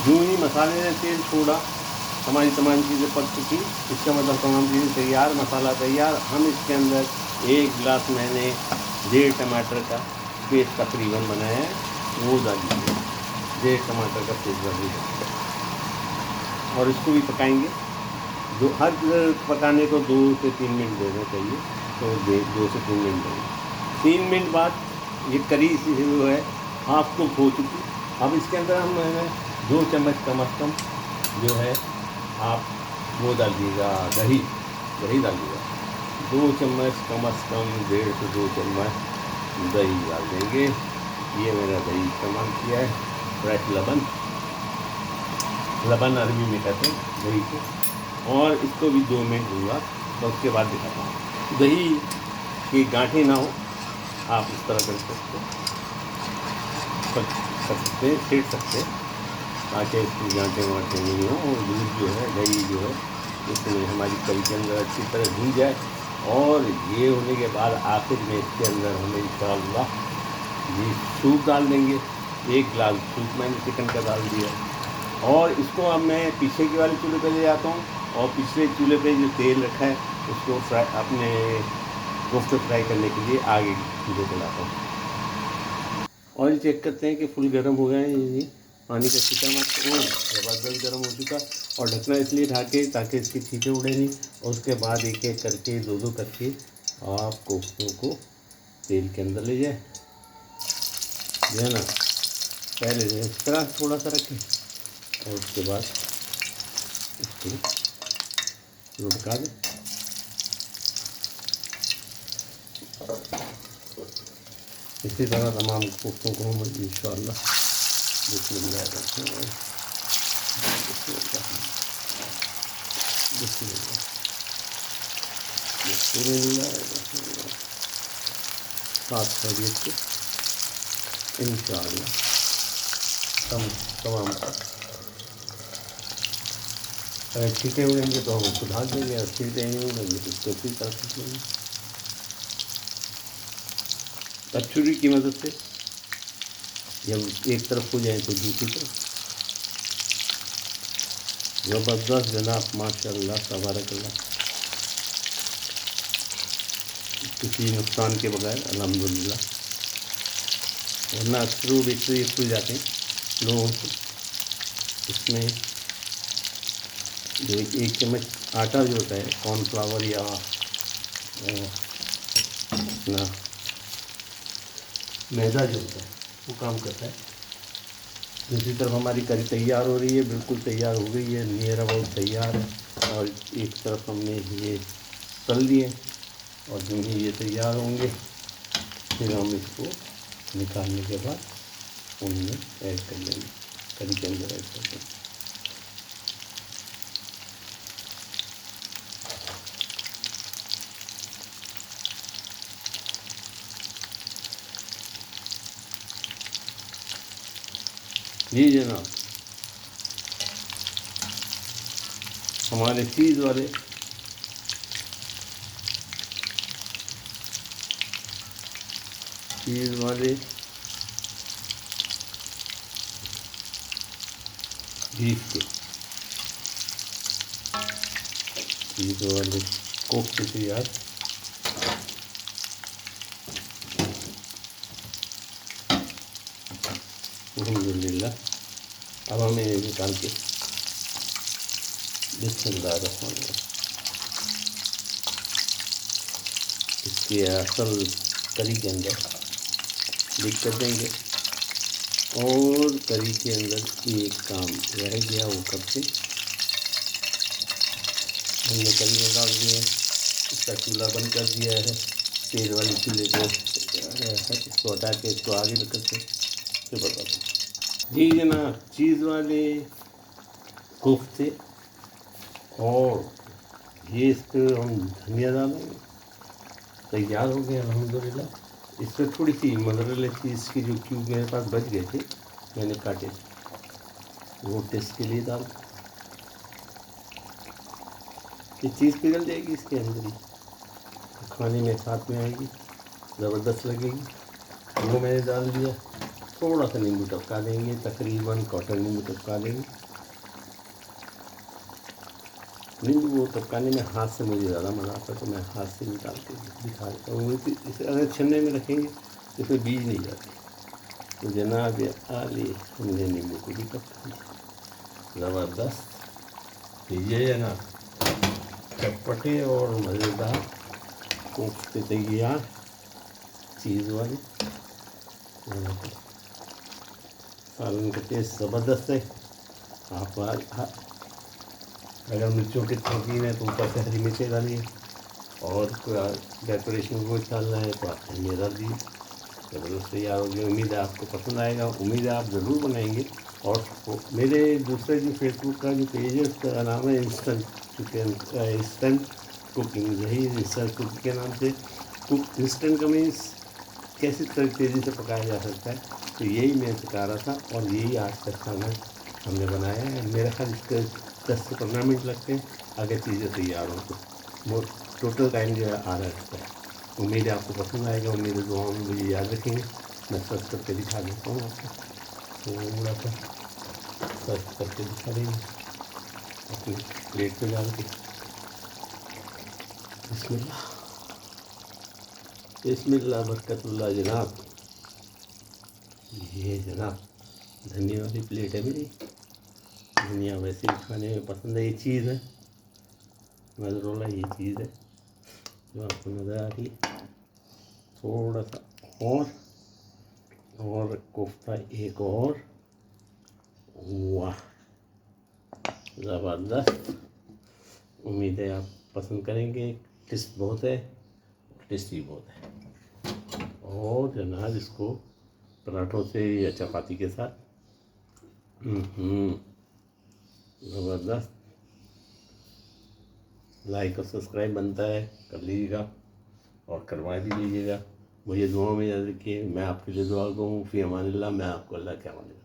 यूँ ही मसाले ने तेल छोड़ा, हमारी तमाम चीज़ें पक चुकी, इसका मतलब तमाम चीज़ें तैयार, मसाला तैयार। हम इसके अंदर 1 गिलास मैंने 1.5 टमाटर का पेस्ट तकरीबन बनाया है, वो डालिए, 1.5 टमाटर का पेस्ट डालिए और इसको भी पकाएंगे। जो हर पकाने को 2 से 3 मिनट देना चाहिए, तो 2 से 3 मिनट देंगे। 3 मिनट बाद ये करी सी जो है हाफ कुक हो चुकी। अब इसके अंदर हम मैंने 2 चम्मच कम अज़ कम जो है आप वो डालिएगा, दही डालिएगा। 2 चम्मच कम अज़ कम 1.5 से 2 चम्मच दही डाल देंगे। ये मेरा दही इस्तेमाल किया है, फ्रेश लबन अरबी में कहते हैं दही को। और इसको भी 2 मिनट दूँगा, तो उसके बाद दिखाता हूँ। दही की गांठें ना हो, आप इस तरह कर सकते हैं, फेंट सकते हैं ताकि इसकी गांठें नहीं हो, और दूध जो है, दही जो है, इसमें हमारी करी के अंदर अच्छी तरह भून जाए। और ये होने के बाद आखिर में इसके अंदर हमें इंशाअल्लाह ये सूप डाल देंगे। 1 गिलास सूप मैंने चिकन का डाल दिया। और इसको अब मैं पीछे के वाले चूल्हे पे ले जाता हूँ, और पिछले चूल्हे पे जो तेल रखा है उसको अपने कोफ्ते फ्राई करने के लिए आगे चूल्हे पे लाता हूँ। ऑयल चेक करते हैं कि फुल गर्म हो गए हैं। ये पानी का छींटा मत, ज़बरदस्त गर्म हो चुका। और ढकना इसलिए ढाके ताकि इसके छींटे उड़े नहीं। और उसके बाद एक एक करके 2 करके आप कोफ्तों को तेल के अंदर ले जाए, जो है ना। पहले इस तरह थोड़ा सा रखें, और उसके बाद इसको लुढ़का दें। इसी तरह तमाम कोफ्तों को हम इंशाअल्लाह बिस्मिल्लाह साथ खैरियत से इंशाअल्लाह तमाम अगर छींटे उड़ेंगे तो हम उसको ढाल देंगे, और छींटे नहीं उड़ेंगे तो उसको इसी तरह से देंगे। कचौरी की मदद से जब एक तरफ हो जाए तो दूसरी तरफ। ज़बरदस्त जनाब, माशाअल्लाह तबारकल्लाह, किसी नुकसान के बगैर अल्हम्दुलिल्लाह। वरना अक्सर बेचते खुल जाते हैं लोगों को। इसमें जो 1 चम्मच आटा जो होता है कॉर्नफ्लावर या अपना मैदा जो होता है वो काम करता है। दूसरी तरफ हमारी करी तैयार हो रही है, बिल्कुल तैयार हो गई है, नियर अबाउट तैयार है। और एक तरफ हमने ये तल दिए, और जो ही ये तैयार होंगे फिर हम इसको निकालने के बाद उनमें ऐड कर लेंगे, करी के अंदर ऐड कर देंगे। जी जनाब, हमारे चीज़ वाले बीफ के चीज़ वाले कोफ्ते तैयार। अल्हम्दुलिल्लाह। अब हमें ये निकाल के बिस्मिल्लाह रहमान रहीम इसके असल करी के अंदर डिप कर देंगे। और करी के अंदर एक काम रह गया, वो कब से हमने करी में डाल दिए, इसका चूल्हा बंद कर दिया है। तेल वाले चूल्हे को इसको हटा के इसको आगे रख के फिर बताता हूँ। जी जनाब, चीज़ वाले कोफ्ते, और ये इस पर हम धनिया डालेंगे। तैयार हो गए अल्हम्दुलिल्लाह। इस पर थोड़ी सी मोज़रेला चीज़ की जो क्यूब मेरे पास बच गए थे, मैंने काटे, वो टेस्ट के लिए डाल। ये चीज़ पिघल जाएगी इसके अंदर ही, खाने में साथ में आएगी, ज़बरदस्त लगेगी। वो मैंने डाल दिया। थोड़ा सा नींबू टपका देंगे, तकरीबन क्वार्टर नींबू टपका देंगे। नींबू टपकाने में हाथ से मुझे ज़्यादा मज़ा आता है, तो मैं हाथ से निकाल के दिखा देता हूँ। इसे अगर छन्ने में रखेंगे तो इसमें बीज नहीं जाते। तो जनाब आली हमने नींबू को भी टपका दिया। ज़बरदस्त लीजिए जनाब, चटपटे और मज़ेदार कोफ्ते तैयार, चीज़ वाले। सालन का टेस्ट ज़बरदस्त है। आप अगर मिर्चों के शौकीन है तो ऊपर से हरी मिर्चें डालिए, और डेकोरेशन को डालना है तो आप धनिया डाल दिए। ज़बरदस्त तैयार हो गया। उम्मीद है आपको पसंद आएगा, उम्मीद है आप ज़रूर बनाएंगे। और मेरे दूसरे जो फेसबुक का जो पेज है उसका नाम है इंस्टेंट कुकिंग, यही इंस्टेंट कुकिंग के नाम से। कुक इंस्टेंट का मीन्स कैसे तेज़ी से पकाया जा सकता है, तो यही मैं सिखा रहा था, और यही आज का खाना हमने बनाया है। मेरा ख्याल इसके 10 से 15 मिनट लगते हैं अगर चीज़ें तैयार हो तो। वो टोटल टाइम जो है आधा घंटा है। उम्मीद है आपको पसंद आएगा, उम्मीद है दुआओं में मुझे याद रखेंगे। मैं सर्च करके दिखा देता हूँ आपको, थोड़ा सा सर्च करके दिखा देंगे अपनी प्लेट पे डाल के। बिस्मिल्लाह बिस्मिल्लाह बरकतुल्लाह जनाब। ये जनाब धनिया वाली प्लेट है मेरी। धनिया वैसे ही खाने में पसंद है, ये चीज़ है मज़रोला, ये चीज़ है जो आपको नज़र आ रही है। थोड़ा सा और कोफ्ता एक और, वाह ज़बरदस्त। उम्मीद है आप पसंद करेंगे। टेस्ट बहुत है, टेस्टी बहुत है। और जनाब इसको पराठों से या चपाती के साथ ज़बरदस्त। लाइक और सब्सक्राइब बनता है, कर लीजिएगा और करवा भी लीजिएगा। मुझे दुआ में याद रखिए, मैं आपके लिए दुआ करूँ। फ़ी अमानिल्लाह, मैं आपको अल्लाह के हवाले।